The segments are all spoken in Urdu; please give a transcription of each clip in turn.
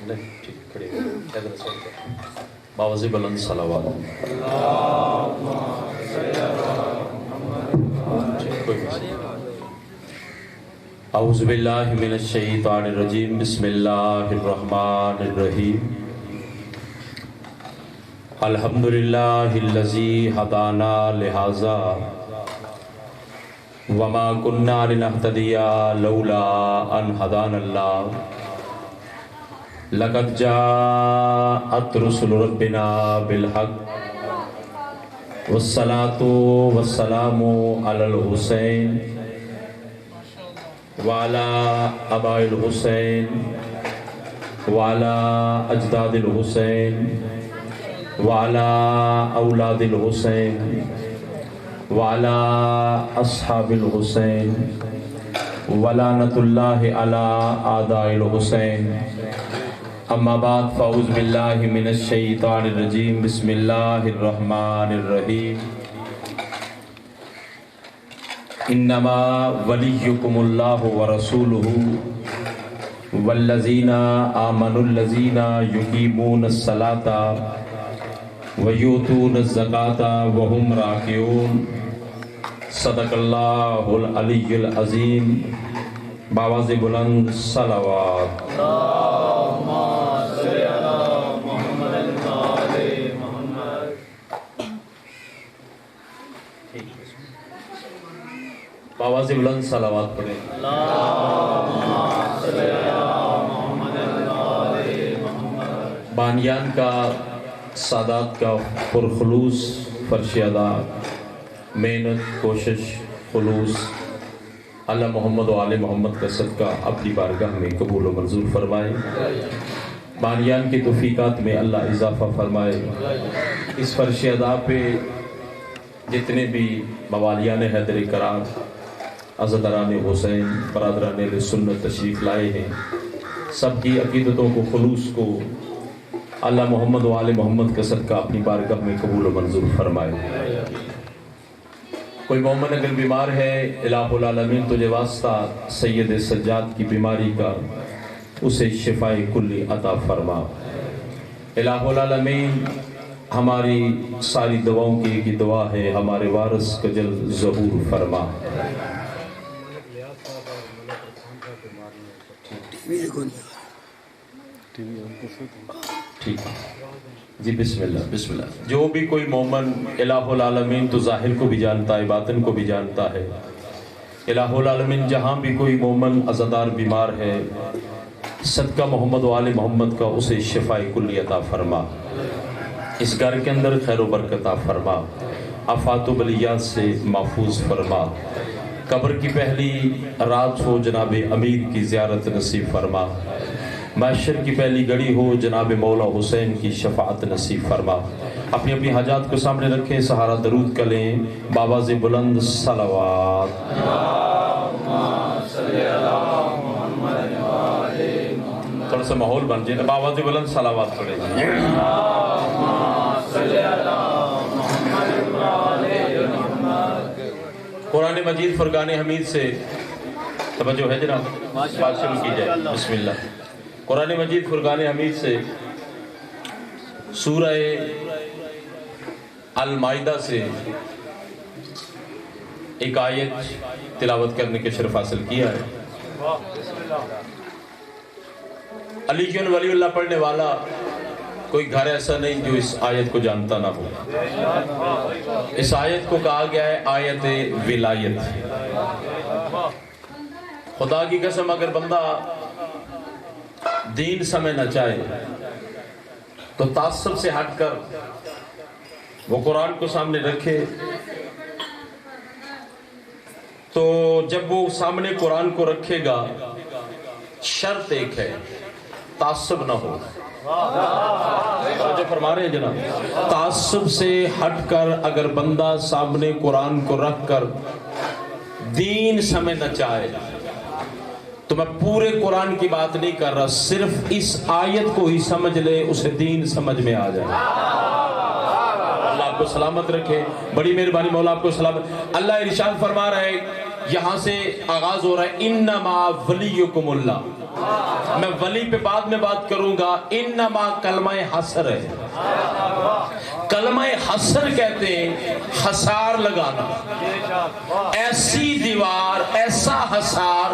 نہیں ٹھیک کھڑے ادھر سے باوزی بلند صلوات اعوذ باللہ من الشیطان الرجیم بسم اللہ الرحمن الرحیم الحمدللہ الذی ہدانا لہذا وما كنا لنهتدي لولا ان هدانا الله لقد جاءت رسل ربنا بالحق والصلاة والسلام على الحسين وعلى آباء الحسين وعلى أجداد الحسين وعلى أولاد الحسين وعلى أصحاب الحسين ولعنة الله على أعداء الحسين اما بعد فاعوذ باللہ من الشیطان الرجیم بسم اللہ الرحمن الرحیم انما ولیکم اللہ ورسولہ والذین آمنوا الذین یقیمون الصلاة ویؤتون الزکاة وهم راکعون صدق اللہ العلی العظیم باواز بلند صلوات آواز بلند صلوات پڑھیں بانیان کا سادات کا پرخلوص فرش ادا محنت کوشش خلوص اللہ محمد و آل محمد کا صدقہ اپنی بارگاہ میں قبول و منظور فرمائے بانیان کی توفیقات میں اللہ اضافہ فرمائے اس فرش ادا پہ جتنے بھی موالیان حیدر کرام عزاداران حسین برادران اہل سنت تشریف لائے ہیں سب کی عقیدتوں کو خلوص کو اللہ محمد و آل محمد کا صدقہ اپنی بارگاہ میں قبول و منظور فرمائے کوئی مومن اگر بیمار ہے الہ العالمین تجھے واسطہ سید سجاد کی بیماری کا اسے شفائے کلی عطا فرما الہ العالمین ہماری ساری دعاؤں کی ایک دعا ہے ہمارے وارث کو جلد ظہور فرما ٹھیک جی بسم اللہ بسم اللہ جو بھی کوئی مومن الہ العالمین تو ظاہر کو بھی جانتا ہے باطن کو بھی جانتا ہے الہ العالمین جہاں بھی کوئی مومن عزادار بیمار ہے صدقہ محمد و آل محمد کا اسے شفائے کلی عطا فرما اس گھر کے اندر خیر و برکت عطا فرما آفات و بلیات سے محفوظ فرما قبر کی پہلی رات ہو جناب امیر کی زیارت نصیب فرما معاشر کی پہلی گھڑی ہو جناب مولا حسین کی شفاعت نصیب فرما اپنی اپنی حاجات کو سامنے رکھیں سہارا درود کریں باواز بلند صلوات تھوڑا سا ماحول بن جائے باواز بلند صلوات پڑھیں قرآن مجید فرقان حمید سے توجہ ہے جناب بات شروع کی جائے بسم اللہ قرآن مجید فرقان حمید سے سورہ المائدہ سے ایک آیت تلاوت کرنے کے شرف حاصل کیا ہے علی کیوں ولی اللہ پڑھنے والا کوئی گھر ایسا نہیں جو اس آیت کو جانتا نہ ہو اس آیت کو کہا گیا ہے آیت ولایت خدا کی قسم اگر بندہ دین سمجھنا چاہے تو تعصب سے ہٹ کر وہ قرآن کو سامنے رکھے تو جب وہ سامنے قرآن کو رکھے گا شرط ایک ہے تعصب نہ ہو جو فرما رہے ہیں جناب تعصب سے ہٹ کر اگر بندہ سامنے قرآن کو رکھ کر دین سمجھنا چاہے تو میں پورے قرآن کی بات نہیں کر رہا صرف اس آیت کو ہی سمجھ لے اسے دین سمجھ میں آ جائے اللہ آپ کو سلامت رکھے بڑی مہربانی مولا آپ کو سلامت اللہ ارشاد فرما رہے یہاں سے آغاز ہو رہا ہے انما ولیکم اللہ. میں ولی پہ بعد میں بات کروں گا. انما کلمہ حصر ہے. کلمہ حصر کہتے ہیں حصار لگانا. ایسی دیوار، ایسا حصار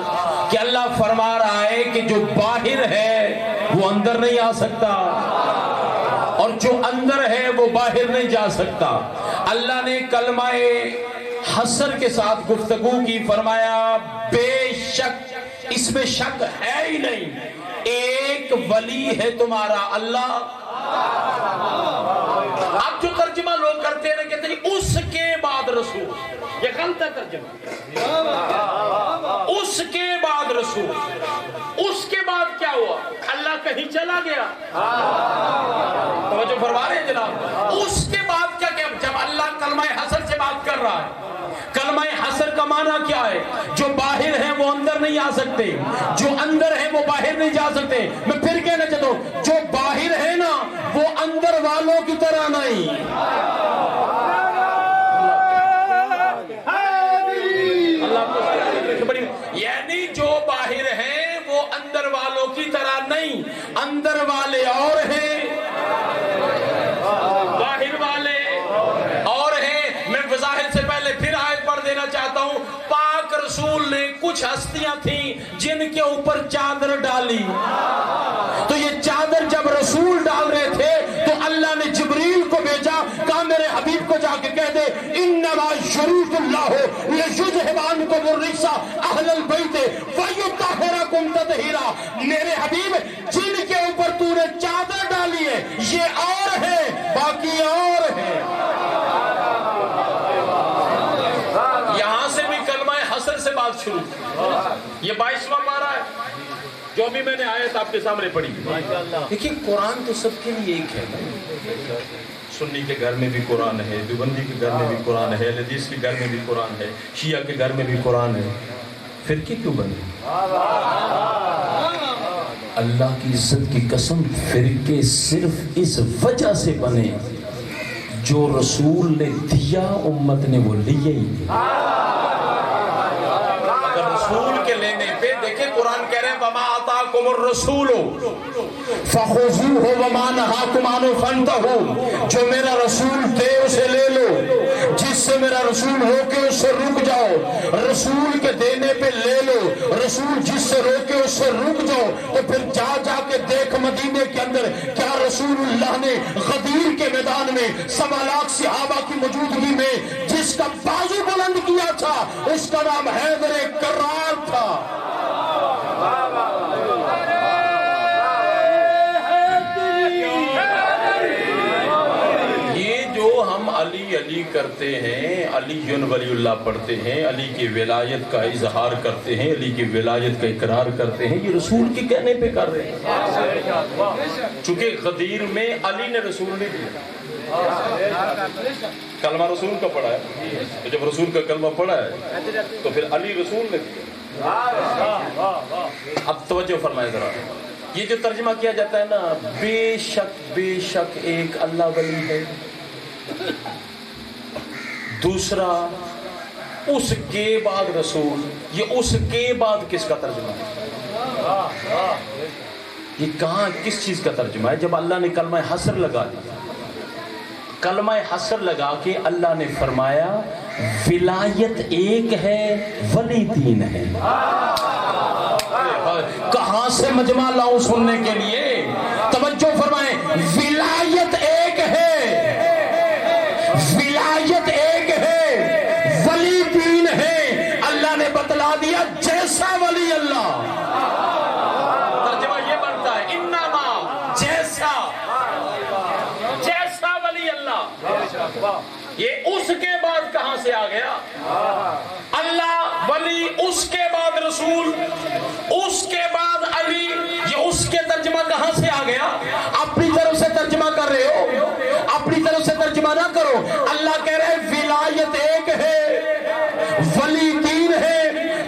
کہ اللہ فرما رہا ہے کہ جو باہر ہے وہ اندر نہیں آ سکتا، اور جو اندر ہے وہ باہر نہیں جا سکتا. اللہ نے کلمہ حصر کے ساتھ گفتگو کی، فرمایا بے شک اس میں شک ہے ہی نہیں، ایک ولی ہے تمہارا اللہ. اب جو ترجمہ لوگ کرتے ہیں کہتے ہیں اس کے بعد رسول، یہ غلط ہے ترجمہ. اس کے بعد رسول، اس کے بعد کیا ہوا؟ اللہ کہیں چلا گیا؟ توجہ فرما رہے ہیں جناب. اس کے بعد کیا؟ جب اللہ کلمہ حصر سے بات کر رہا ہے، کلمہ حصر کا معنی کیا ہے؟ جو باہر ہیں وہ اندر نہیں آ سکتے، جو اندر ہیں وہ باہر نہیں جا سکتے. میں پھر کہنا چاہتا ہوں جو باہر ہے نا وہ اندر والوں کی طرح نہیں. یعنی جو باہر ہیں وہ اندر والوں کی طرح نہیں. اندر والے اور ہیں، باہر والے اور ہیں. میں وضاحت سے پہلے پھر آیت پڑھ دینا چاہتا ہوں. پاک رسول نے کچھ ہستیاں تھیں جن کے اوپر چادر ڈالی، تو یہ چادر جب رسول ڈال رہے تھے تو اللہ نے جبریل کو بھیجا، کہا میرے حبیب کو جا کے کہہ دے انما یرید اللہ لیذھب عنکم الرجس اہل البیت ویطہرکم تطہیرا. میرے حبیب جن کے اوپر تو نے چادر ڈالی ہے یہ اور ہے، باقی اور ہے. یہاں سے بھی کلمہ حصر سے بات شروع. یہ 22واں پارہ ہے جو بھی میں نے آیت آپ کے سامنے پڑھی. دیکھیں قرآن تو سب کے لیے ایک ہے. سنی کے گھر میں بھی قرآن ہے، دیوبندی کے گھر میں بھی قرآن ہے، حدیث کے گھر میں بھی قرآن ہے، شیعہ کے گھر میں بھی قرآن ہے. فرقے کیوں بنے؟ اللہ کی عزت کی قسم، فرقے صرف اس وجہ سے بنے جو رسول نے دیا امت نے وہ لیا ہی نہیں. اگر رسول کے لینے پہ دیکھیں قرآن کہہ رہے ہیں وما آتاکم الرسول فخذوہ وما نہاکم عنہ فانتہوا. جو میرا رسول دے اسے لے لو، جس سے میرا رسول روکے اس سے رک جاؤ. رسول کے دینے پہ لے لو، رسول جس سے روکے اس سے رک جاؤ. تو پھر جا جا کے دیکھ مدینے کے اندر کیا رسول اللہ نے غدیر کے میدان میں 1.25 لاکھ صحابہ کی موجودگی میں جس کا بازو بلند کیا تھا اس کا نام حیدر کرار تھا. علی علی کرتے ہیں، علی ولی اللہ پڑھتے ہیں، علی کی ولایت کا اظہار کرتے ہیں، علی کی ولایت کا اقرار کرتے ہیں، یہ رسول کے کہنے پہ کر رہے ہیں. چونکہ غدیر میں علی نے رسول نہیں دیا، کلمہ رسول کا پڑھا ہے. تو جب رسول کا کلمہ پڑھا ہے تو پھر علی رسول نے دیا. اب توجہ فرمائے ذرا. یہ جو ترجمہ کیا جاتا ہے نا بے شک ایک اللہ ولی ہے، دوسرا اس کے بعد رسول، یہ اس کے بعد کس کا ترجمہ ہے؟ یہ کہاں کس چیز کا ترجمہ ہے؟ جب اللہ نے کلمہ حصر لگا دیا، کلمہ حصر لگا کے اللہ نے فرمایا ولایت ایک ہے، ولی تین ہے. کہاں سے مجمع لاؤں سننے کے لیے؟ توجہ فرمائیں. ولایت ایک ہے، ولایت ایک ہے، ولی تین ہے. اللہ نے بتلا دیا جیسا ولی اللہ. ترجمہ یہ بنتا ہے انما جیسا ولی اللہ. یہ اس کے بعد کہاں سے آ گیا؟ اللہ ولی، اس کے بعد رسول، اس کے بعد علی. یہ اس کے ترجمہ کہاں سے آ گیا؟ اپنی طرف سے ترجمہ کر رہے ہو، اپنی طرف سے ترجمہ نہ کرو. اللہ کہہ رہے ہیں ولایت ایک ہے، ولی تین ہے.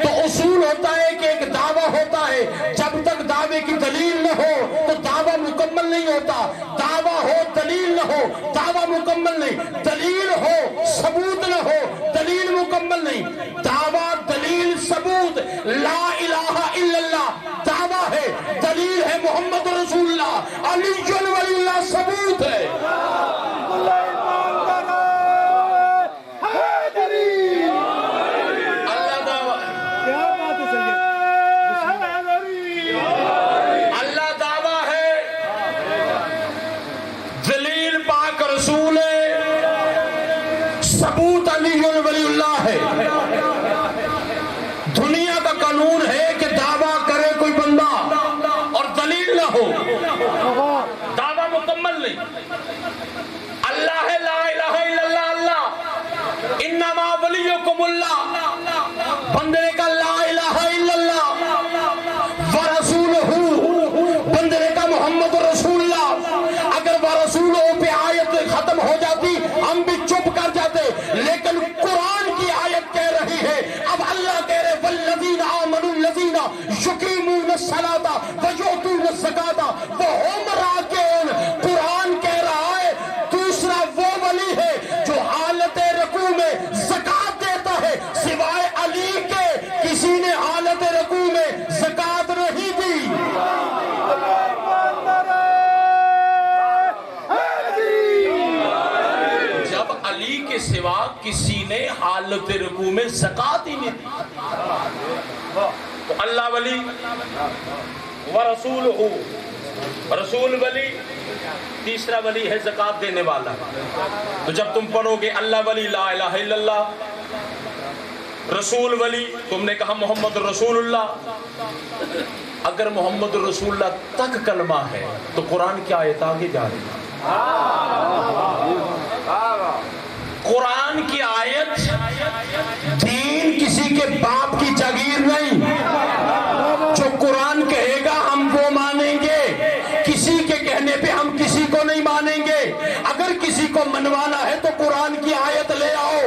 تو اصول ہوتا ہے کہ ایک دعویٰ ہوتا ہے، جب تک دعوے کی دلیل نہ ہو تو دعویٰ مکمل نہیں ہوتا. دعویٰ ہو دلیل نہ ہو دعویٰ مکمل نہیں. دلیل ہو ثبوت نہ ہو دلیل مکمل نہیں، دعویٰ دلیل ثبوت لا الہ الا اللہ دعویٰ ہے، دلیل ہے محمد رسول اللہ، علی ولی اللہ ثبوت ہے۔ اللہ دعویٰ ہے، دلیل پاک رسول ہے، ثبوت علی ولی اللہ ہے۔ دنیا کا قانون ہے کہ دعویٰ کرے کوئی بندہ اور دلیل نہ ہو، دعویٰ مکمل نہیں۔ اللہ ہے لا الہ الا اللہ، اللہ انما ولیکم اللہ، بندے کا لا الہ الا اللہ ورسولہ، بندے کا محمد رسول اللہ۔ اگر ورسولہ پہ آیت ختم ہو جاتی ہم بھی چپ کر جاتے، لیکن قرآن کی آیت کہہ رہی ہے، اب اللہ کہہ رہے والذین آمنوا الذین یقیمون الصلاۃ ویؤتون الزکاۃ وہم راکعون۔ قرآن کہہ رہا ہے دوسرا وہ ولی ہے جو حالت رکوع میں زکوٰۃ دیتا ہے، سوائے علی کے کسی نے حالت رکوع میں زکوٰۃ نہیں دی۔ جب علی کے سوا کسی نے حالت رکوع میں زکوٰۃ ہی نہیں دی تو اللہ ولی ورسول ہو، رسول ولی تیسرا ولی ہے زکوٰۃ دینے والا۔ تو جب تم پڑھو گے اللہ ولی لا الہ الا اللہ، رسول ولی تم نے کہا محمد رسول اللہ، اگر محمد رسول اللہ تک کلمہ ہے تو قرآن کی آیت آگے جا رہی ہے۔ قرآن کی آیت دین کسی کے باپ کی جاگیر نہیں، جو قرآن کہے گا ہم وہ مانیں گے، کسی کے کہنے پہ ہم کسی کو نہیں مانیں گے۔ اگر کسی کو منوانا ہے تو قرآن کی آیت لے آؤ،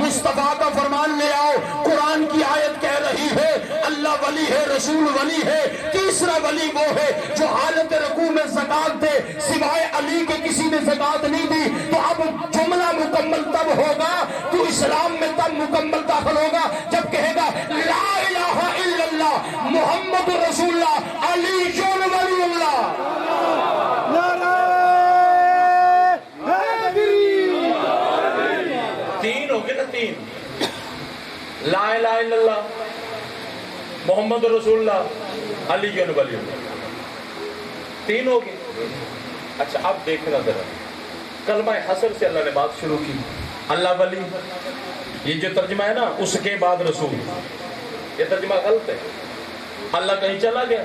مصطفیٰ کا فرمان لے آؤ۔ قرآن کی آیت کہہ رہی ہے اللہ ولی ہے، رسول ولی ہے، تیسرا ولی وہ ہے جو حالت رکوع میں زکوٰۃ دے، سوائے علی کے کسی نے زکوٰۃ نہیں دی۔ تو اب جملہ مکمل تب ہوگا، تو اسلام میں تب مکمل داخل ہوگا جب کہے گا لا الہ الا اللہ محمد رسول اللہ علی ولی اللہ۔ تین ہو گئے نا، تین، لا الہ الا اللہ محمد رسول اللہ علی ولی اللہ، تین ہو گئے۔ اچھا اب دیکھنا ذرا، کلمہ حسر سے اللہ نے بات شروع کی، اللہ ولی، یہ جو ترجمہ ہے نا اس کے بعد رسول، یہ ترجمہ غلط ہے۔ اللہ کہیں چلا گیا،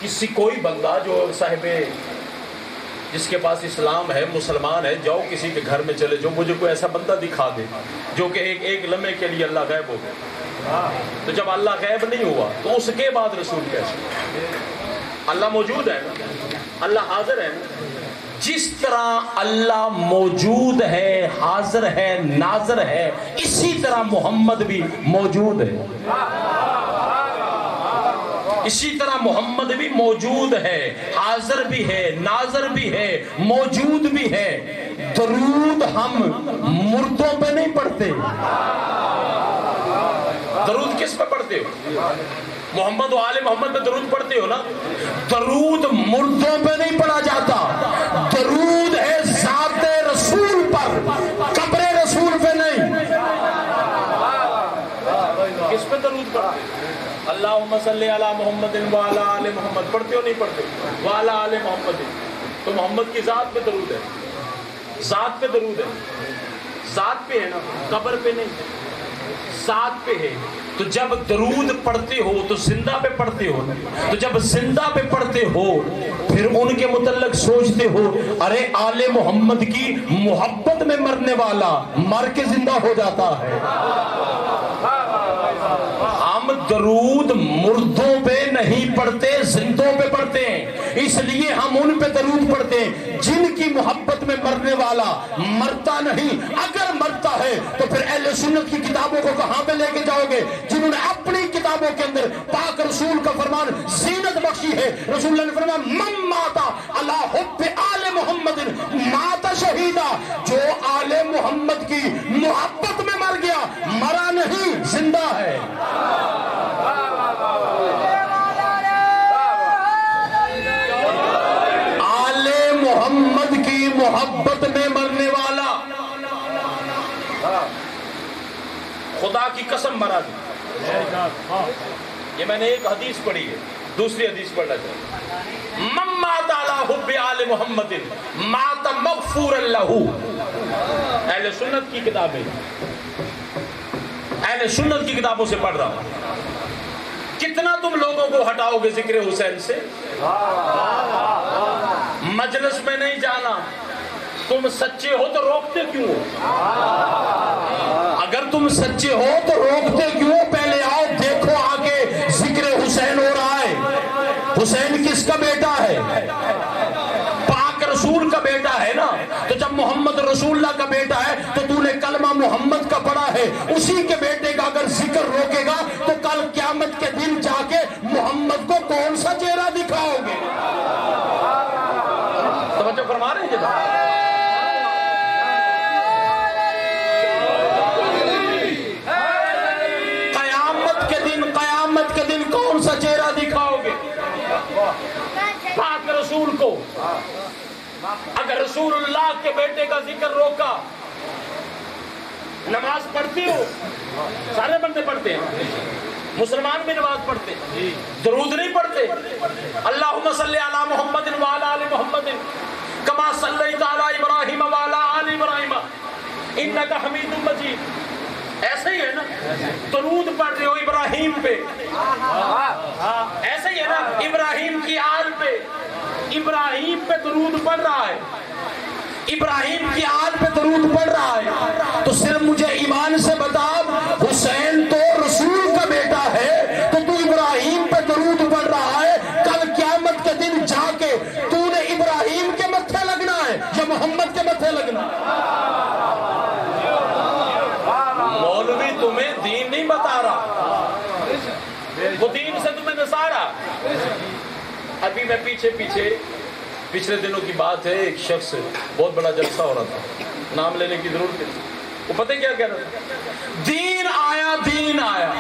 کسی کوئی بندہ جو صاحب جس کے پاس اسلام ہے، مسلمان ہے، جاؤ کسی کے گھر میں چلے جاؤ، مجھے کوئی ایسا بندہ دکھا دے جو کہ ایک لمحے کے لیے اللہ غائب ہو گیا۔ تو جب اللہ غائب نہیں ہوا تو اس کے بعد رسول کیسے؟ اللہ موجود ہے، اللہ حاضر ہے۔ جس طرح اللہ موجود ہے، حاضر ہے، ناظر ہے، اسی طرح محمد بھی موجود ہے، اسی طرح محمد بھی موجود ہے، حاضر بھی ہے، ناظر بھی ہے، موجود بھی ہے۔ درود ہم مردوں پہ نہیں پڑھتے، درود کس پہ پڑھتے ہو؟ محمد و آل محمد پہ درود پڑھتے ہو نا؟ درود مردوں پہ نہیں پڑھا جاتا، درود ہے ذات رسول پر، قبر رسول پہ نہیں۔ کس پہ درود پڑھتے؟ اللہم صلی علی محمد وعلی آل محمد پڑھتے ہو نہیں پڑھتے؟ وعلی آل محمد، تو محمد کی ذات پہ درود ہے، ذات پہ درود ہے، ذات پہ ہے نا، قبر پہ نہیں، ذات پہ ہے۔ تو جب درود پڑھتے ہو تو زندہ پہ پڑھتے ہو، تو جب زندہ پہ پڑھتے ہو پھر ان کے متعلق سوچتے ہو ارے آل محمد کی محبت میں مرنے والا مر کے زندہ ہو جاتا ہے۔ ہم درود مردوں پہ نہیں پڑھتے، زندوں پہ پڑھتے ہیں، اس لیے ہم ان پہ درود پڑھتے ہیں جن کی محبت میں مرنے والا مرتا نہیں۔ اگر مرتا ہے تو پھر اہل سنت کی کتابوں کو کہاں پہ لے کے جاؤ گے جنہوں نے اپنی کتابوں کے اندر پاک رسول کا فرمان زینت بخشی ہے؟ رسول اللہ نے فرمایا من ماتا علی حب آل محمد مات شہیدا، جو آل محمد کی محبت میں مرا نہیں زندہ ہے۔ آل محمد کی محبت میں مرنے والا خدا کی قسم مرا نہیں۔ یہ میں نے ایک حدیث پڑھی ہے، دوسری حدیث پڑھنا چاہیے، من مات علی حب آل محمد مات مغفورا لہ۔ اہل سنت کی کتابیں، اہل سنت کی کتابوں سے پڑھ رہا ہوں۔ کتنا تم لوگوں کو ہٹاؤ گے ذکر حسین سے؟ مجلس میں نہیں جانا، تم سچے ہو تو روکتے کیوں ہو؟ اگر تم سچے ہو تو روکتے کیوں؟ پہلے آؤ دیکھو آگے ذکر حسین ہو رہا ہے۔ حسین کس کا بیٹا ہے؟ پاک رسول کا بیٹا ہے نا۔ تو جب محمد رسول اللہ کا بیٹا ہے تو تو نے کلمہ محمد کا پڑھا ہے، اسی کے بیٹے کا اگر ذکر روکے گا تو کل قیامت کے دن جا کے محمد کو کون سا چہرہ دکھاؤ گے؟ توجہ فرما رہے ہیں جناب؟ قیامت کے دن کون سا چہرہ دکھاؤ گے؟ پاک رسول کو۔ اگر رسول اللہ کے بیٹے کا ذکر روکا، نماز پڑھتی ہو؟ سارے بندے پڑھتے ہیں، مسلمان بھی نماز پڑھتے ہیں، درود نہیں پڑھتے؟ اللہم صلی علی محمد وعلی آل محمد کما صلیت علی ابراہیم وعلی آل ابراہیم انک حمید مجید۔ ایسے ہی ہے نا؟ درود پڑھ رہے ہو ابراہیم پہ، ایسے ہی ہے نا؟ ابراہیم کی آل پہ، ابراہیم پہ درود پڑھ رہا ہے، ابراہیم کی آل پہ درود پڑھ رہا ہے۔ تو صرف مجھے ایمان سے بتا، حسین تو رسول کا بیٹا ہے تو تو ابراہیم پہ درود پڑھ رہا ہے، کل قیامت کے دن جا کے تو نے ابراہیم کے متھے لگنا ہے یا محمد کے متھے لگنا ہے؟ مولوی تمہیں دین نہیں بتا رہا، وہ دین سے تمہیں نصارہ۔ ابھی میں پچھلے دنوں کی بات ہے، ایک شخص بہت بڑا جلسہ ہو رہا تھا، نام لینے کی ضرورت ہے، وہ پتہ کیا کہہ رہا تھا؟ دین آیا دین آیا۔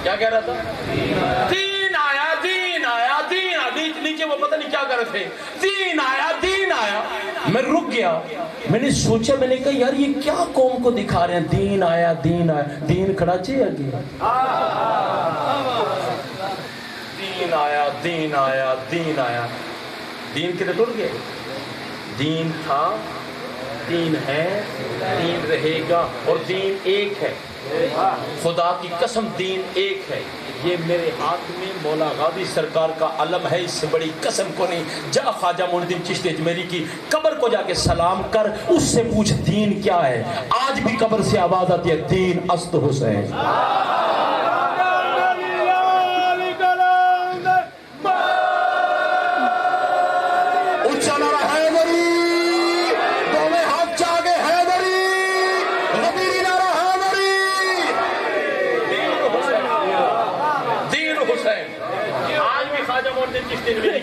کیا کہہ رہا تھا؟ دین آیا دین آیا دین آیا۔ نیچے وہ پتہ نہیں کیا کر رہے تھے، دین آیا دین آیا۔ میں رک گیا، میں نے سوچا، میں نے کہا یار یہ کیا قوم کو دکھا رہے ہیں؟ دین آیا دین آیا، دین کھڑا چاہیے گیا، دین آیا دین آیا دین آیا۔ دین کدھر ٹوٹ گیا؟ دین تھا، دین ہے، دین رہے گا، اور دین ایک ہے۔ خدا کی قسم دین ایک ہے۔ یہ میرے ہاتھ میں مولا غازی سرکار کا علم ہے، اس سے بڑی قسم کو نہیں۔ جا خواجہ معین الدین چشتی اجمیری کی قبر کو جا کے سلام کر، اس سے پوچھ دین کیا ہے۔ آج بھی قبر سے آواز آتی ہے، دین است حسین۔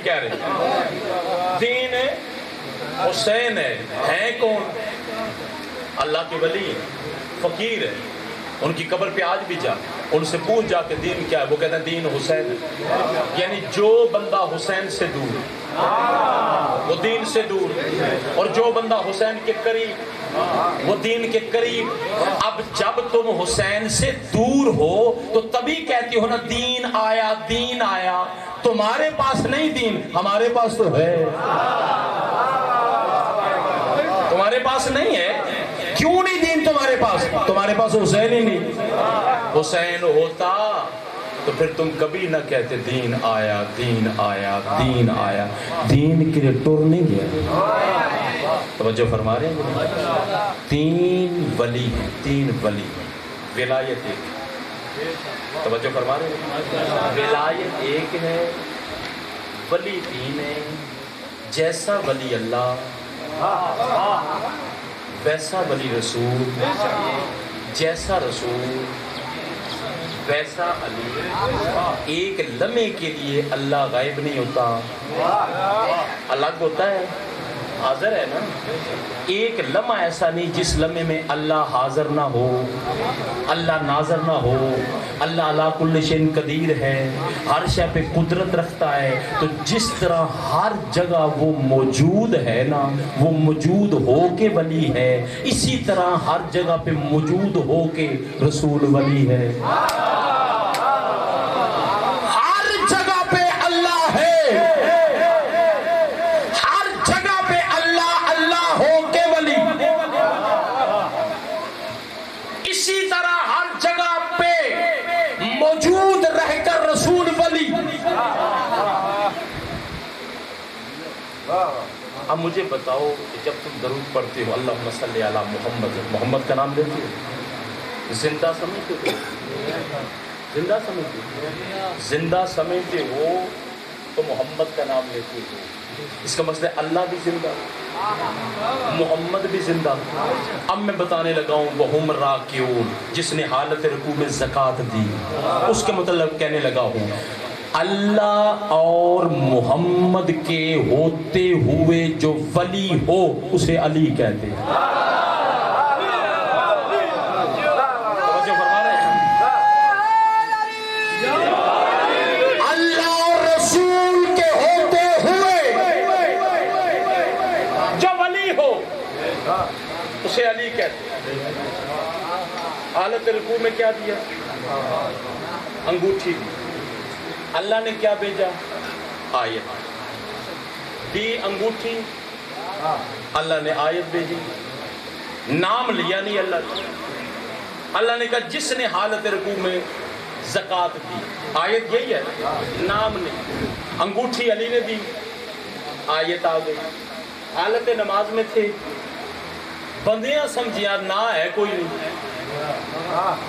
کہہ رہے دین حسین ہے کون؟ اللہ کے ولی، فقیر ہے، ان کی قبر پہ آج بھی جا، ان سے پوچھ جا کے دین کیا ہے، وہ کہتے ہیں دین حسین ہے۔ یعنی جو بندہ حسین سے دور وہ دین سے دور، اور جو بندہ حسین کے قریب وہ دین کے قریب۔ اب جب تم حسین سے دور ہو تو تبھی کہتی ہو نا دین آیا دین آیا۔ تمہارے پاس نہیں دین، ہمارے پاس تو ہے۔ تمہارے پاس نہیں ہے، کیوں نہیں دین تمہارے پاس؟ تمہارے پاس حسین ہی نہیں۔ حسین ہوتا تو پھر تم کبھی نہ کہتے دین آیا دین آیا دین آیا۔ دین کے لیے ٹور نہیں گیا۔ توجہ فرما رہے ہیں؟ تین ولی ہیں، تین ولی، ولایت ایک۔ توجہ فرما رہے ہیں؟ ولایت ایک ہے، ولی تین ہے۔ جیسا ولی اللہ ویسا ولی رسول، جیسا رسول ویسا علی۔ ایک لمحے کے لیے اللہ غائب نہیں ہوتا، الگ ہوتا ہے، حاضر ہے نا. ایک لمحہ ایسا نہیں جس لمحے میں اللہ حاضر نہ ہو, اللہ ناظر نہ ہو. اللہ علی کل شیء قدیر ہے, ہر شے پہ قدرت رکھتا ہے. تو جس طرح ہر جگہ وہ موجود ہے نا, وہ موجود ہو کے ولی ہے, اسی طرح ہر جگہ پہ موجود ہو کے رسول ولی ہے. اب مجھے بتاؤ کہ جب تم درود پڑھتے ہو اللہم صلی علی محمد, محمد کا نام لیتے ہو, زندہ سمجھتے ہو, زندہ سمجھتے ہو, زندہ سمجھتے ہو تو محمد کا نام لیتے ہو. اس کا مطلب اللہ بھی زندہ, محمد بھی زندہ. اب میں بتانے لگا ہوں وہم راکعون, جس نے حالت رکوع میں زکوٰۃ دی, اس کے مطلب کہنے لگا ہوں اللہ اور محمد کے ہوتے ہوئے جو ولی ہو اسے علی کہتے ہیں. اللہ اور رسول کے ہوتے ہوئے جو ولی ہو اسے علی کہتے ہیں. حالت رکوع میں کیا دیا؟ انگوٹھی دی. اللہ نے کیا بھیجا؟ آیت دی. انگوٹھی, اللہ نے آیت بھیجی. نام لیا نہیں اللہ نے کہا جس نے حالت رکوع میں زکوٰۃ دی, آیت یہی ہے, نام نہیں. انگوٹھی علی نے دی, آیت آ گئی. حالت نماز میں تھے, بندیاں سمجھیا نہ ہے کوئی نہیں,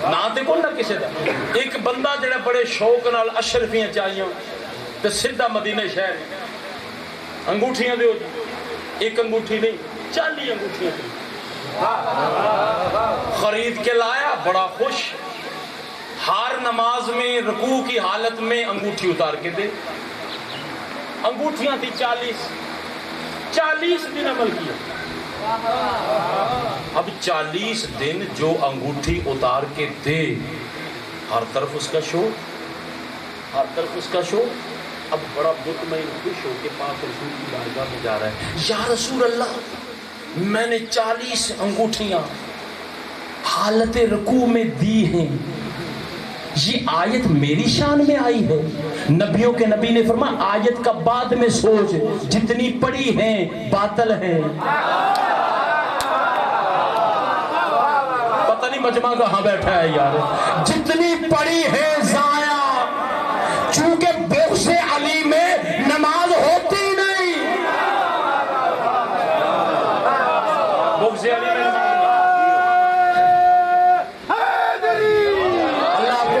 نہ تے کون نہ کسی دا. ایک بندہ جڑا بڑے شوق نال اشرفیاں چاہیاں تے سیدھا مدینے شہر, انگوٹھیاں دے, ایک انگوٹھی نہیں 40 انگوٹھیاں خرید کے لایا, بڑا خوش. ہر نماز میں رکوع کی حالت میں انگوٹھی اتار کے دے. انگوٹھیاں تھی 40 دن عمل کیا. اب 40 دن جو انگوٹھی اتار کے دے, ہر طرف اس کا شور, ہر طرف اس کا شور. اب بڑا مطمئن خوش ہو کے پاک رسول کی بارگاہ میں جا رہا ہے, یا رسول اللہ میں نے 40 انگوٹھیاں حالت رکوع میں دی ہیں, یہ آیت میری شان میں آئی ہے. نبیوں کے نبی نے فرمایا آیت کا بعد میں سوچ, جتنی پڑھی ہیں باطل ہیں. پتہ نہیں مجمع کہاں بیٹھا ہے یار, جتنی پڑھی ہے ضائع. چونکہ بغض علی میں نماز ہوتی نہیں, بغض علی میں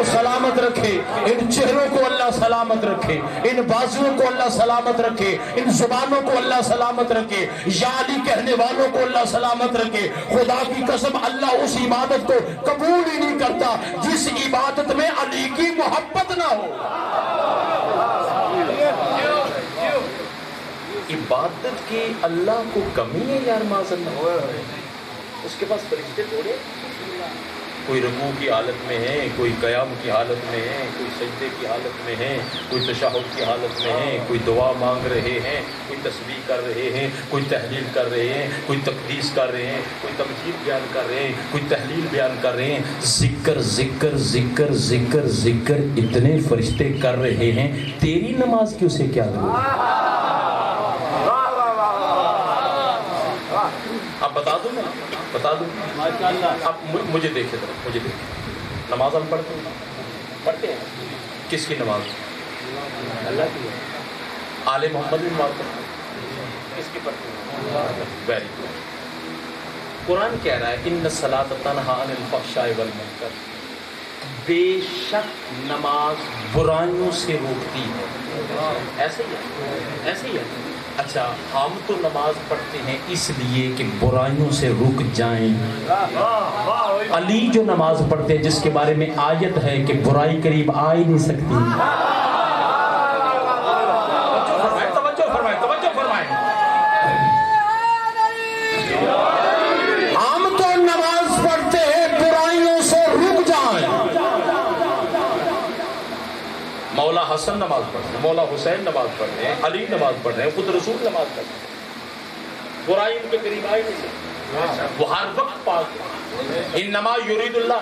سلامت رکھے, ان چہروں کو اللہ سلامت رکھے, ان بازوؤں کو اللہ سلامت رکھے, ان زبانوں کو اللہ سلامت رکھے, یا علی کہنے والوں کو اللہ سلامت رکھے. خدا کی قسم اللہ اس عبادت کو قبول ہی نہیں کرتا جس عبادت میں علی کی محبت نہ ہو. عبادت کی اللہ کو کمی ہے یار, معذاللہ. اس کے پاس فرشتے تھوڑے, کوئی رکوع کی حالت میں ہے, کوئی قیام کی حالت میں ہے, کوئی سجدے کی حالت میں ہے, کوئی تشہد کی حالت میں ہے, کوئی دعا مانگ رہے ہیں, کوئی تسبیح کر رہے ہیں, کوئی تحلیل کر رہے ہیں, کوئی تقدیس کر رہے ہیں, کوئی تمجید بیان کر رہے ہیں, کوئی تحلیل بیان کر رہے ہیں. ذکر ذکر ذکر ذکر ذکر اتنے فرشتے کر رہے ہیں, تیری نماز کی اسے کیا ضرورت؟ اب بتا دوں میں, بتا دوں. اب مجھے دیکھے ذرا, مجھے دیکھے. نماز ہم پڑھتے ہیں. کس کی نماز؟ اللہ کی. آل محمد بھی نماز پڑھتے ہیں. کس کی پڑھتے ہیں؟ Very good. قرآن کہہ رہا ہے ان الصلاۃ تنہی عن الفحشاء والمنکر, بے شک نماز برائیوں سے روکتی ہے. ایسے ہی ہے, ایسے ہی ہے. اچھا, ہم تو نماز پڑھتے ہیں اس لیے کہ برائیوں سے رک جائیں. علی جو نماز پڑھتے ہیں جس کے بارے میں آیت ہے کہ برائی قریب آ ہی نہیں سکتی. توجہ فرمائیں, توجہ فرمائیں. مولا حسن نماز پڑھ رہے ہیں، مولا حسین نماز پڑھ رہے ہیں، علی نماز پڑھ رہے ہیں، خود رسول نماز پڑھ رہے ہیں، برائی ان کے قریب آئی نہیں سکتی، وہ ہر وقت پاک ہے۔ انما یرید اللہ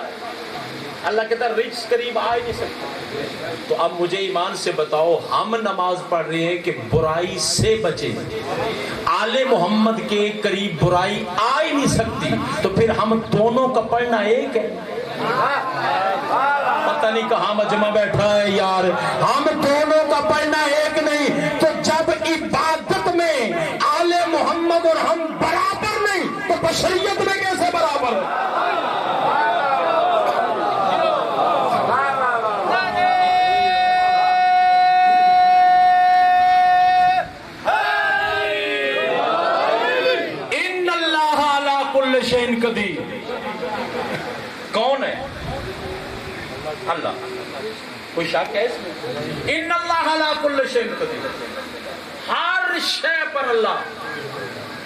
کہتا ہے رجس قریب آ نہیں سکتا۔ تو اب مجھے ایمان سے بتاؤ، ہم نماز پڑھ رہے ہیں کہ برائی سے بچے، آل محمد کے قریب برائی آ ہی نہیں سکتی، تو پھر ہم دونوں کا پڑھنا ایک ہے؟ پتہ نہیں کہاں مجمع بیٹھا ہے یار، ہم دونوں کا پڑھنا ایک نہیں، تو جب عبادت میں آل محمد اور ہم برابر نہیں تو بشریت میں کیسے برابر ہے؟ قدیر کون ہے؟ اللہ، کوئی شک ہے اس میں؟ ان اللہ علی کل شیء قدیر، ہر شے پر اللہ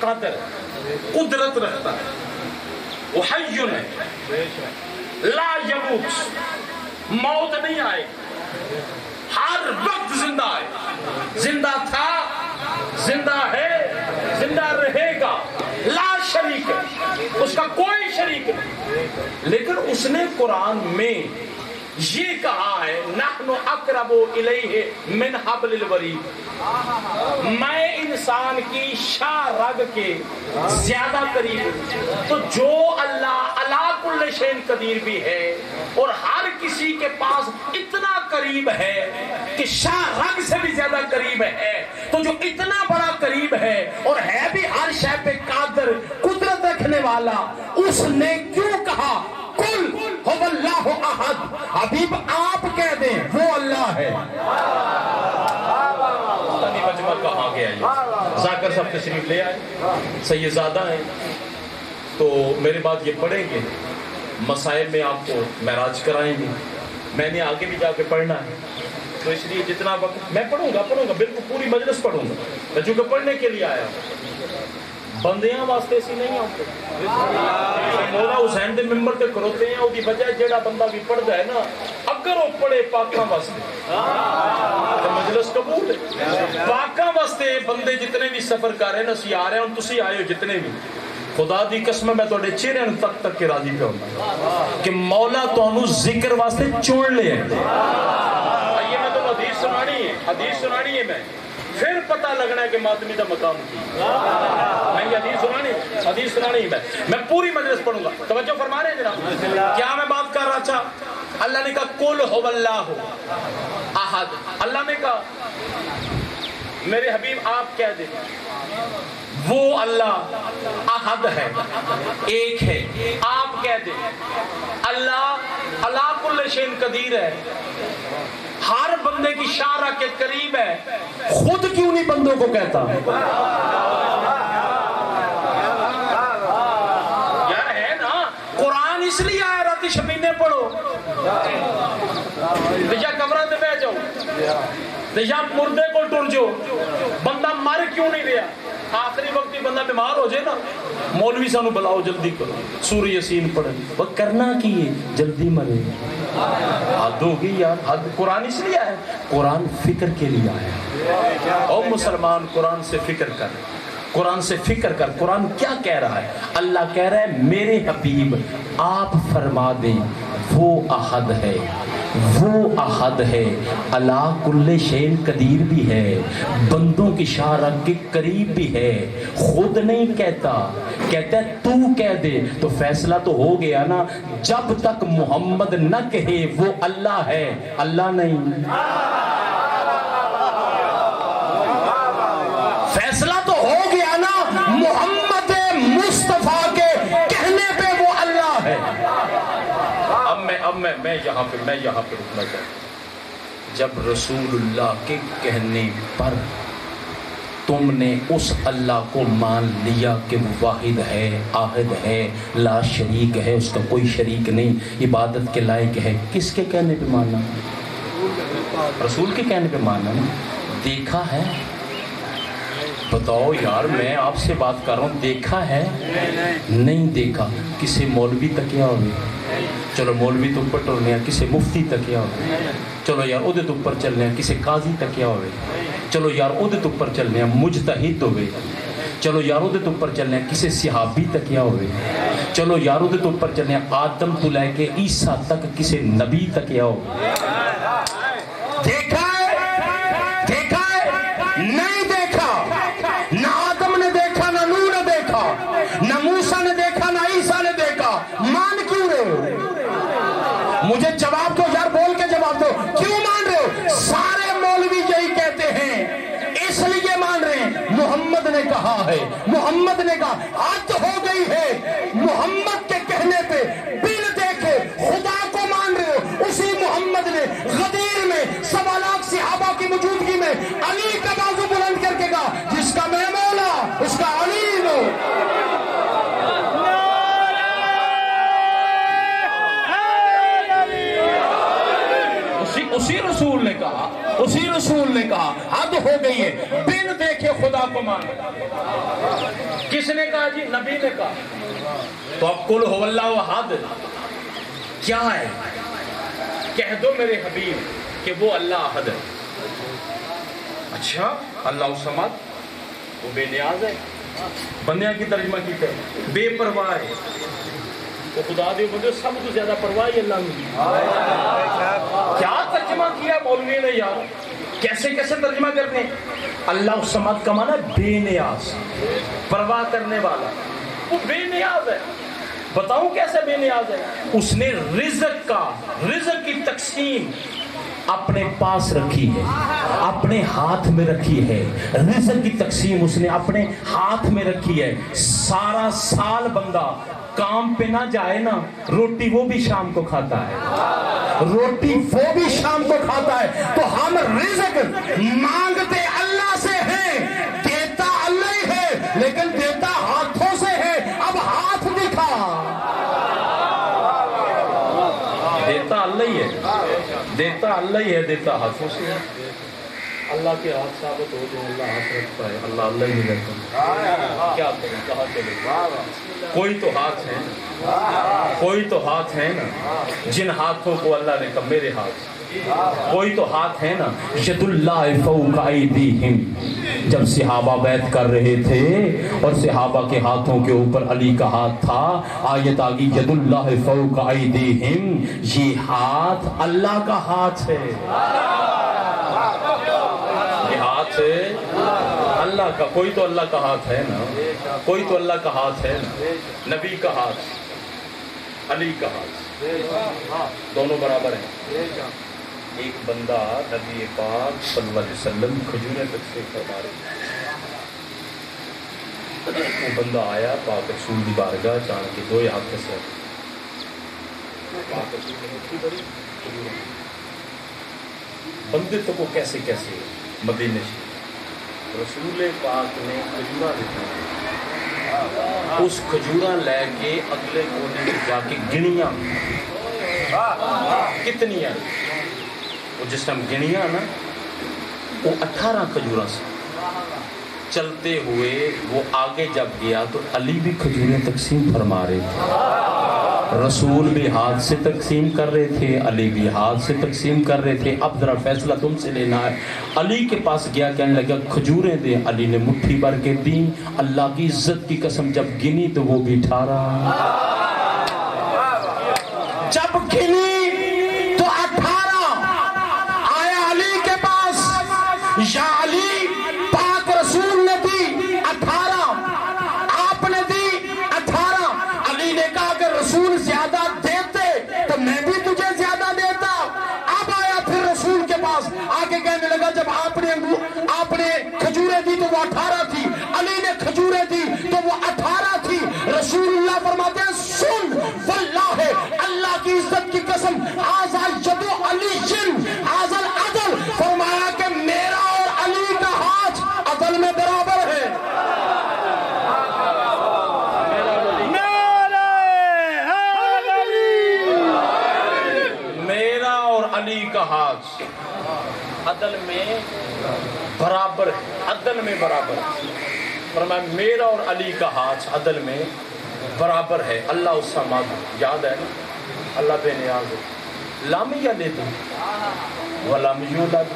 قادر ہے، قدرت رکھتا ہے، وہ حی ہے لا یموت، موت نہیں آئے، ہر وقت زندہ ہے، زندہ تھا، زندہ ہے، زندہ رہے گا، لا شریک ہے، اس کا کوئی شریک نہیں۔ لیکن اس نے قرآن میں یہ کہا ہے نحن اقرب الیہ من حبل الورید، میں انسان کی شاہ رگ کے زیادہ قریب ہوں۔ تو جو اللہ علی کل شیء قدیر بھی ہے اور ہر کسی کے پاس اتنا قریب ہے کہ شاہ رگ سے بھی زیادہ قریب ہے، تو جو اتنا بڑا قریب ہے اور ہے بھی ہر شے پہ قادر، قدرت رکھنے والا، اس نے کیوں کہا کل هو اللہ احد؟ حبیب آپ کہہ دیں وہ اللہ ہے۔ مجمع کہاں گیا یہ؟ ذاکر صاحب تشریف لے آئے، سیدزادہ ہیں، تو میرے بعد یہ پڑھیں گے، مسائل میں آپ کو معراج کرائیں گے، میں نے آگے بھی جا کے پڑھنا ہے، تو اس لیے جتنا وقت میں پڑھوں گا بالکل پوری مجلس پڑھوں گا، میں چونکہ پڑھنے کے لیے آیا ہوں، بندیاں واسطے سی نہیں آتے۔ مولا حسین دے ممبر تے کروتے ہیں، وہ وجہ جیڑا بندہ بھی پڑھتا ہے نا، اگر وہ پڑھے پاکاں واسطے تو مجلس قبول ہے۔ پاکاں واسطے بندے جتنے بھی سفر کر رہے ہیں، اسی آ رہے ہیں، تسی آئے ہو جتنے بھی، خدا دی قسم میں تواڈے چہرے تک تک کے راضی پہ ہونا کہ مولا تانوں ذکر واسطے چن لے۔ آئیے میں تو حدیث سنانی ہے میں، پھر پتہ لگنا ہے کہ ماتمی دا مقام کی، میں یہ حدیث سنانی ہے میں پوری مجلس پڑھوں گا۔ توجہ فرما رہے ہیں جناب؟ کیا میں بات کر رہا تھا؟ اللہ نے کہا قل هو اللہ احد، اللہ نے کہا میرے حبیب آپ کہہ دیں وہ اللہ احد ہے، ایک ہے، آپ کہہ دیں اللہ علی کل شیء قدیر ہے، ہر بندے کی شارع کے قریب ہے، خود کیوں نہیں بندوں کو کہتا؟ یار ہے نا، قرآن اس لیے آیا راتی شبینے پڑھو، یا کمرہ دے بہ جاؤ، یا مردے کو ٹر جو، بندہ مر کیوں نہیں رہا؟ آخری وقت ہی بندہ بیمار ہو جائے نا، مولوی سانو بلاؤ جلدی کرو، سورہ یاسین پڑھیں، وہ کرنا کی ہے جلدی مرے، حد ہوگی یار، حد۔ قرآن اس لیے آیا، قرآن فکر کے لیے آیا۔ او مسلمان قرآن سے فکر کر، قرآن سے فکر کر، قرآن کیا کہہ رہا ہے؟ اللہ کہہ رہا ہے میرے حبیب آپ فرما دیں وہ احد ہے، وہ احد ہے، اللہ کل شیء قدیر بھی ہے، بندوں کی شارع کے قریب بھی ہے، خود نہیں کہتا، کہتا ہے تو کہہ دے، تو فیصلہ تو ہو گیا نا، جب تک محمد نہ کہے وہ اللہ ہے، اللہ نہیں، فیصلہ تو ہو گیا نا، محمد مصطفیٰ کے کہنے پہ وہ اللہ ہے۔ اب میں یہاں پہ رکنا چاہتا، جب رسول اللہ کے کہنے پر تم نے اس اللہ کو مان لیا کہ وہ واحد ہے، احد ہے، لا شریک ہے، اس کا کوئی شریک نہیں، عبادت کے لائق ہے، کس کے کہنے پہ ماننا؟ رسول کے کہنے پہ ماننا نا۔ دیکھا ہے؟ بتاؤ یار، میں آپ سے بات کر رہا ہوں، دیکھا ہے؟ نہیں دیکھا، کسی مولوی تک کیا ہوگی؟ چلو مولوی تو اوپر ٹرنے ہیں کسے مفتی تک کیا ہوئے، چلو یار او دے تو اوپر چلنے ہیں کسے قاضی تک کیا ہوئے، چلو یار او دے تو اوپر چلنے ہیں مجتہد ہوئے، چلو یار او دے تو اوپر چلنے ہیں کسے صحابی تک کیا ہوئے، چلو یار او دے تو اوپر چلنے ہیں آدم تو لے کے عیسیٰ تک کسے نبی تک کیا ہوئے۔ دیکھا ہے نہیں دیکھا، نہ آدم نے دیکھا نہ نوح نے دیکھا نہ موسیٰ نے دیکھا نہ عیسیٰ نے دیکھا، مان کیوں رہے ہو؟ مجھے جواب دو یار، بول کے جواب دو، کیوں مان رہے ہو؟ سارے مولوی یہی کہتے ہیں، اس لیے مان رہے ہیں محمد نے کہا ہے، محمد نے کہا، حد ہو گئی ہے، محمد کے کہنے پہ بن دیکھے خدا کو مان رہے ہو۔ اسی محمد نے غدیر میں 1.25 لاکھ صحابہ کی موجودگی میں علی کا بازو بلند کر کے کہا جس کا میں مولا اس کا علی لو۔ اسی رسول نے کہا حد ہو گئی ہے، بن دیکھے خدا کو مان۔ کس نے کہا جی؟ نبی نے کہا۔ تو اب قل هو اللہ احد کیا ہے؟ کہہ دو میرے حبیب کہ وہ اللہ احد ہے۔ اچھا اللہ الصمد وہ بے نیاز ہے، بندیاں کی ترجمہ کی ہے بے پرواہ ہے، وہ خدا دے بندے سب تو زیادہ پرواہ اللہ میں۔ کیا ترجمہ کیا مولوی نے یار، کیسے کیسے ترجمہ کرتے ہیں؟ اللہ الصمد کا معنی بے نیاز، پرواہ کرنے والا، وہ بے نیاز ہے۔ بتاؤں کیسے بے نیاز ہے؟ اس نے رزق کی تقسیم اپنے پاس رکھی ہے، اپنے ہاتھ میں رکھی ہے، رزق کی تقسیم اس نے اپنے ہاتھ میں رکھی ہے۔ سارا سال بندہ کام پہ نہ جائے نا، روٹی وہ بھی شام کو کھاتا ہے، روٹی وہ بھی شام کو کھاتا ہے۔ تو ہم رزق مانگتے اللہ سے ہیں، دیتا اللہ ہی ہے، لیکن دیتا ہاتھوں سے ہے۔ اب ہاتھ دکھا، دیتا اللہ ہی ہے، دیتا اللہ ہی ہے، دیتا ہاتھوں سے ہے۔ اللہ کے ہاتھ ثابت ہو جو اللہ ہاتھ رکھتا ہے، اللہ ہی رکھتا ہے۔ کیا کریں، کہاں چلے؟ کوئی تو ہاتھ ہے، کوئی تو ہاتھ ہے نا جن ہاتھوں کو اللہ نے کہا میرے ہاتھ، کوئی تو ہاتھ ہے نا ید اللہ فوق ایدیہم۔ جب صحابہ بیعت کر رہے تھے اور صحابہ کے ہاتھوں کے اوپر علی کا ہاتھ تھا، آیت آگی ید اللہ فوق ایدیہم، یہ ہاتھ اللہ کا ہاتھ ہے، یہ ہاتھ ہے اللہ کا۔ کوئی تو اللہ کا ہاتھ ہے نا، کوئی تو اللہ کا ہاتھ ہے نا، نبی کا ہاتھ، علی کا ہاتھ، دونوں برابر ہیں۔ ایک بندہ نبی پاک صلی اللہ علیہ وسلم کھجوریں تقسیم فرما رہے، وہ بندہ آیا پاک رسول دی بارگاہ جان کے دو ہاتھ سے پاک رسول نے مٹھی بھری کھجوریں، بندے تو کو کیسے کیسے مدینے سے رسول پاک نے کھجورا دیکھا، اس کھجورا لے کے اگلے کونے میں جا کے گنیاں کتنی ہیں، وہ جس ٹائم گنیاں نا وہ 18 کھجورا سے چلتے ہوئے وہ آگے جب گیا تو علی بھی کھجوریں تقسیم فرما رہے تھے، رسول بھی ہاتھ سے تقسیم کر رہے تھے، علی بھی ہاتھ سے تقسیم کر رہے تھے۔ اب ذرا فیصلہ تم سے لینا ہے۔ علی کے پاس گیا، کہنے لگا کھجوریں دے، علی نے مٹھی بھر کے دی، اللہ کی عزت کی قسم جب گنی تو وہ بھی 18، جب گنی تو 18 آیا علی کے پاس، یا علی پاک رسول نے دی 18، آپ نے دی 18۔ علی نے کہا کہ رسول زیادہ دیتے تو میں بھی تجھے زیادہ دیتا۔ اب آیا پھر رسول کے پاس، آگے کہنے لگا جب آپ نے کھجوریں دی تو وہ 18 تھی، علی نے کھجوریں دی تو وہ 18 تھی۔ رسول اللہ فرماتے ہیں سن واللہ، اللہ کی عزت کی قسم، ھذا ید علی ھذا العدل، فرمایا کہ میرا اور علی کا ہاتھ عدل میں برابر ہے۔ میرا اور علی کا ہاتھ عدل میں برابر ہے، عدل میں برابر ہے۔ فرمایا میرا اور علی کا ہاتھ عدل میں برابر ہے۔ اللہ الصمد یاد ہے نا، اللہ بے نیاز ہے. لم یلد ولم یولد،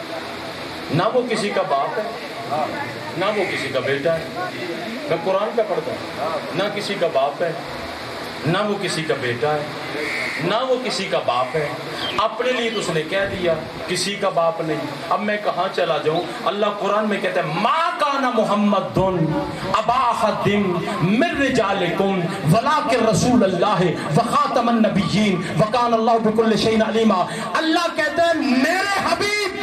نہ وہ کسی کا باپ ہے نہ وہ کسی کا بیٹا ہے. میں قرآن کا پڑھتا ہوں. نہ کسی کا باپ ہے نہ وہ کسی کا بیٹا ہے نہ وہ کسی کا باپ ہے. اپنے لیے تو اس نے کہہ دیا کسی کا باپ نہیں. اب میں کہاں چلا جاؤں؟ اللہ قرآن میں کہتا ہے ما کان محمد ابا احد من رجالکم ولکن رسول اللہ وخاتم النبیین وکان اللہ بکل شیء علیما. اللہ کہتا ہے میرے حبیب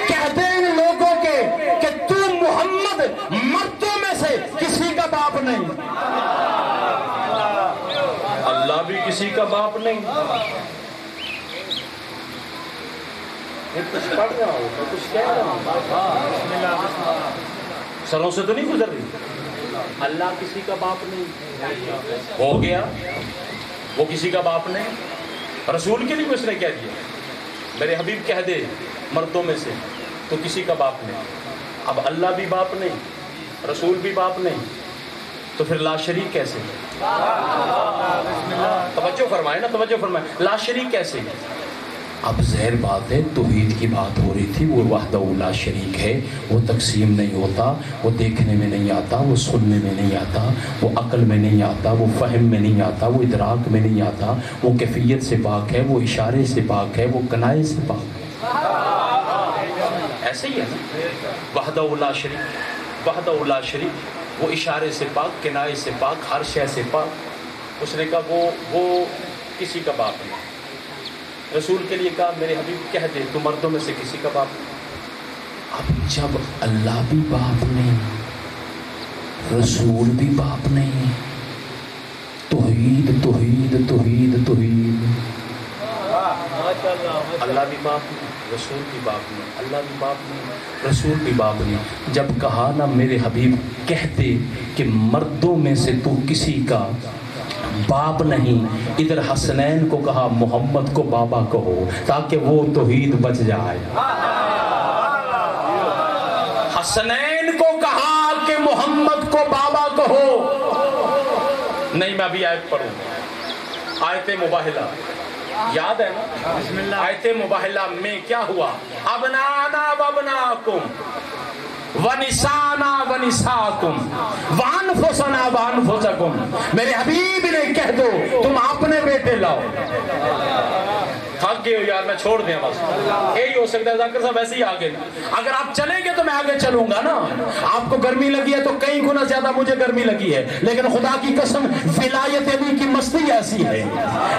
کہہ دے ان لوگوں کے کہ تو محمد مردوں میں سے کسی کا باپ نہیں. اللہ بھی کسی کا باپ نہیں. کچھ پڑھ رہا ہوں کچھ کہہ رہا ہوں، سروں سے تو نہیں گزر رہی. اللہ کسی کا باپ نہیں ہو گیا، وہ کسی کا باپ نہیں. رسول کے لیے اس نے کہہ دیا میرے حبیب کہہ دے مردوں میں سے تو کسی کا باپ نہیں. اب اللہ بھی باپ نہیں رسول بھی باپ نہیں تو پھر لا شریک کیسے؟ توجہ فرمائے نا، توجہ فرمائے. لا شریک کیسے؟ اب ظاہر بات ہے توحید کی بات ہو رہی تھی. وہ وحدہ لا شریک ہے، وہ تقسیم نہیں ہوتا، وہ دیکھنے میں نہیں آتا، وہ سننے میں نہیں آتا، وہ عقل میں نہیں آتا، وہ فہم میں نہیں آتا، وہ ادراک میں نہیں آتا، وہ کیفیت سے پاک ہے، وہ اشارے سے پاک ہے، وہ کنائے سے پاک ہے. ایسے ہی ہے نا وحدہ لا شریک. وحدہ لا شریک وہ اشارے سے پاک، کنائے سے پاک، ہر شے سے پاک. اس نے کہا وہ کسی کا باپ نہیں. رسول کے لیے کہا میرے حبیب کہہ دے تو مردوں میں سے کسی کا باپ نہیں. اب جب اللہ بھی باپ نہیں رسول بھی باپ نہیں، توحید توحید توحید توحید. اللہ بھی باپ نہیں رسول بھی باپ نہیں، اللہ بھی باپ نہیں رسول بھی باپ نہیں. جب کہا نا میرے حبیب کہتے کہ مردوں میں سے تو کسی کا باپ نہیں، ادھر حسنین کو کہا محمد کو بابا کہو تاکہ وہ توحید بچ جائے. حسنین کو کہا کہ محمد کو بابا کہو. نہیں میں ابھی آیت پڑھوں. آیت مباہلہ یاد ہے نا؟ آیت مباہلہ میں کیا ہوا؟ ابنانا وابناکم ونسانا ونساکم وانفسنا وانفسکم. میرے حبیب نے کہہ دو تم اپنے بیٹے لاؤ. تھک گئے ہو یار میں چھوڑ دیں بس. یہی ہو سکتا ہے ذاکر صاحب ایسے ہی آگے. اگر آپ چلیں گے تو میں آگے چلوں گا نا. آپ کو گرمی لگی ہے تو کئی گنا زیادہ مجھے گرمی لگی ہے، لیکن خدا کی قسم ولایت علی کی مستی ایسی ہے،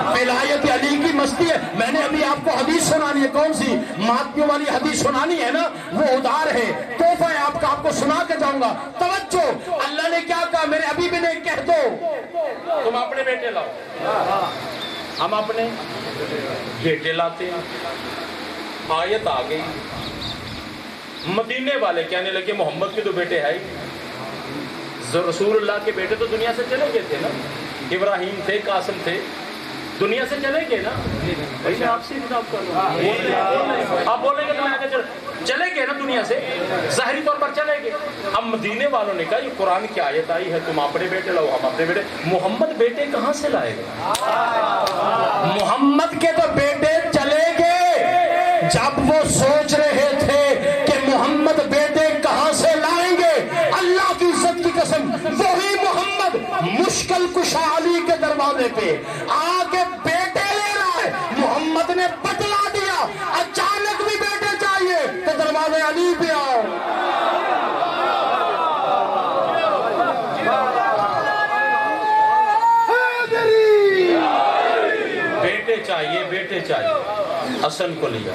ولایت علی کی مستی ہے. میں نے ابھی آپ کو حدیث سنانی ہے. کون سی؟ ماتمیوں والی حدیث سنانی ہے نا. وہ ادھار ہے، تحفہ ہے آپ کا، آپ کو سنا کے جاؤں گا. توجہ. اللہ نے کیا کہا؟ میرے حبیب نے کہہ دو تم اپنے بیٹے لاؤ. ہم اپنے بیٹے لاتے ہیں. آیت آ گئی. مدینے والے کہنے لگے محمد کے تو بیٹے ہے ہی. رسول اللہ کے بیٹے تو دنیا سے چلے گئے تھے نا. ابراہیم تھے، قاسم تھے، دنیا سے چلے گئے نا. بھائی میں آپ سے خطاب کر رہا ہوں. آپ بولیں گے تو میں آگے چلے گئے نا دنیا سے، ظاہری طور پر چلے گئے. اب مدینے والوں نے کہا یہ قرآن کی آیت آئی ہے تم اپنے بیٹے لاؤ ہم اپنے بیٹے. محمد بیٹے کہاں سے لائے گا؟ محمد کے تو بیٹے چلے گئے جب وہ سوچ رہے تھے کہ محمد بیٹے کہاں سے لائیں گے. اللہ کی عزت کی قسم وہی محمد مشکل کشا علی کے دروازے پہ آگے بیٹے لے رہا ہے. محمد نے بتلا دیا اچانک بھی بیٹے چاہیے تو دروازے علی پہ آؤ. بیٹے چاہیے بیٹے چاہیے. حسن کو لیا،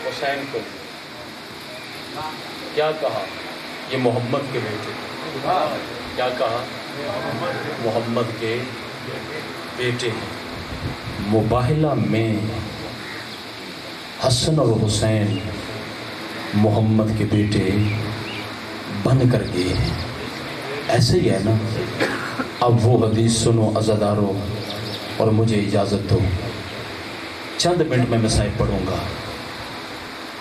حسین کو لیا. کیا کہا؟ یہ محمد کے بیٹے. کیا کہا؟ محمد کے بیٹے ہیں. مباہلہ میں حسن اور حسین محمد کے بیٹے بن کر گئے ہیں. ایسے ہی ہے نا. اب وہ حدیث سنو عزادارو اور مجھے اجازت دو. چند منٹ میں صاحب پڑھوں گا.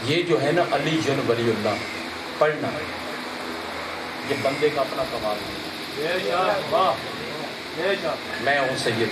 یہ جو ہے نا علی جن ولی اللہ پڑھنا یہ بندے کا اپنا کمال ہے. میں ہوں سید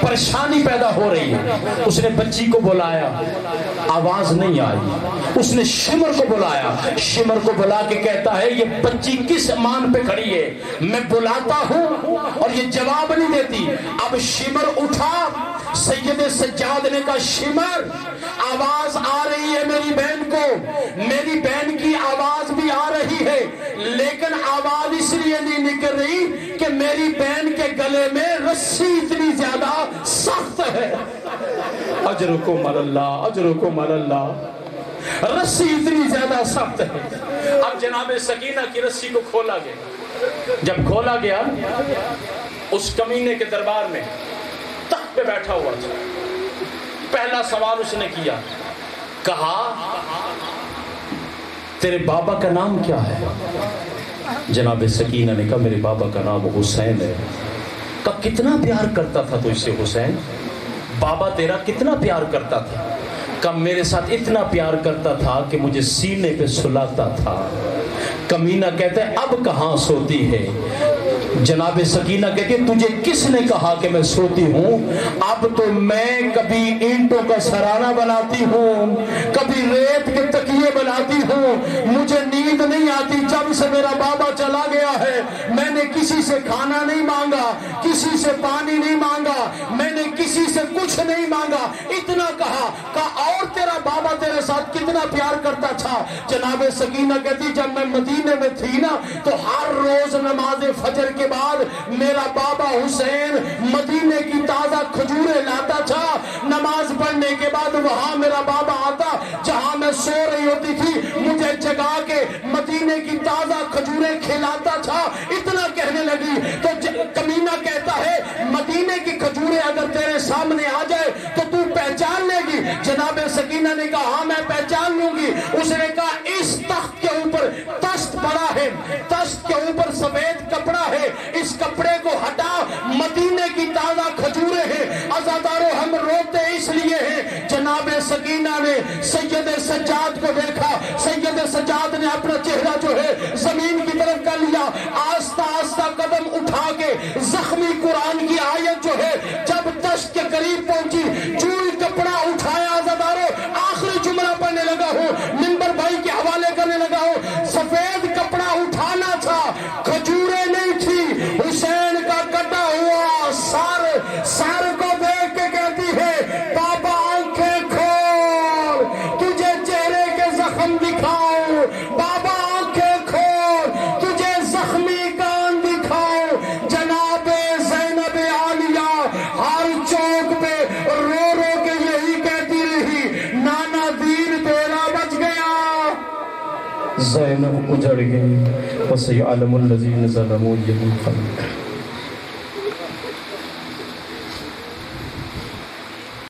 پریشانی پیدا ہو رہی ہے. اس نے بچی کو بلایا, آواز نہیں آئی. اس نے شمر کو بلایا, شمر کو بلا کے کہتا ہے یہ بچی کس مان پہ کھڑی ہے؟ میں بلاتا ہوں اور یہ جواب نہیں دیتی. اب شمر اٹھا, سید سجاد نے کہا شمر آواز آ رہی ہے میری بہن کو, میری بہن کی آواز بھی آ رہی ہے, لیکن آواز اس لیے نہیں نکل رہی کہ میری بہن کے گلے میں رسی اتنی زیادہ سخت ہے. اجرکم اللہ, اجرکم اللہ, رسی اتنی زیادہ سخت ہے. اب جناب سکینہ کی رسی کو کھولا گیا. جب کھولا گیا اس کمینے کے دربار میں تخت پہ بیٹھا ہوا تھا. پہلا سوال اس نے کیا, کہا تیرے بابا کا نام کیا ہے؟ جناب سکینہ نے کہا میرے بابا کا نام حسین ہے. کہا کتنا پیار کرتا تھا تو اس سے حسین؟ بابا تیرا کتنا پیار کرتا تھا؟ کہا میرے ساتھ اتنا پیار کرتا تھا کہ مجھے سینے پہ سلاتا تھا. کمینہ کہتا ہے اب کہاں سوتی ہے؟ جناب سکینہ کہتی ہے تجھے کس نے کہا کہ میں سوتی ہوں؟ اب تو میں کبھی اینٹوں کا سرانہ بناتی ہوں, کبھی ریت کے تکیے بناتی ہوں, مجھے نیند نہیں آتی. جب سے میرا بابا چلا گیا ہے میں نے کسی سے کھانا نہیں مانگا, کسی سے پانی نہیں مانگا, میں نے کسی سے کچھ نہیں مانگا. اتنا کہا اور تیرا بابا تیرے ساتھ کتنا پیار کرتا تھا؟ جناب سکینہ کہتی جب میں مدینے میں تھی نا تو ہر روز نماز فجر کے بعد میرا بابا حسین مدینے کی تازہ کھجوریں لاتا تھا. نماز پڑھنے کے بعد وہاں میرا بابا آتا, جہاں میں سو رہی ہوتی تھی مجھے جگا کے مدینے کی تازہ کھجوریں کھلاتا تھا. اتنا کہنے لگی تو کمینہ کہتا ہے مدینے کی کھجوریں اگر تیرے سامنے آ جائے تو تو پہچان لے گی؟ جناب سکینہ نے کہا ہاں میں پہچان لوں گی. اس نے کہا اس تخت کے اوپر تشت پڑا ہے, تشت کے اوپر سفید کپڑا ہے, اس کپڑے کو ہٹا, مدینے کی تازہ کھجوریں ہیں. عزادارو ہم روتے اس لیے ہیں. جناب سکینہ نے سید سجاد کو دیکھا, سید سجاد نے اپنا چہرہ جو ہے زمین کی طرف کر لیا, آہستہ آہستہ قدم اٹھا کے زخمی قرآن کی آیت جو ہے جب تشت کے قریب پہنچی چوئی کپڑا اٹھایا. عزادارو آخری جملہ پڑھنے لگا ہوں, منبر بھائی کے حوالے کرنے لگا ہوں. سفید کپڑا اٹھانا تھا, کھجوریں نہیں تھی. حسین کا کٹا ہوا سر کو دیکھ کے کہتی ہے بابا آنکھیں کھول, تجھے چہرے کے زخم دکھاؤ. بابا آنکھیں کھول, تجھے زخمی کان دکھاؤ. جناب زینب عالیہ ہر چوک پہ رو رو کے یہی کہتی رہی نانا دین تیرا بچ گیا. زینب اجڑ گئی. وَسَيَعْلَمُ الَّذِينَ ظَلَمُوا يَوْمَ الْقِيَامَةِ.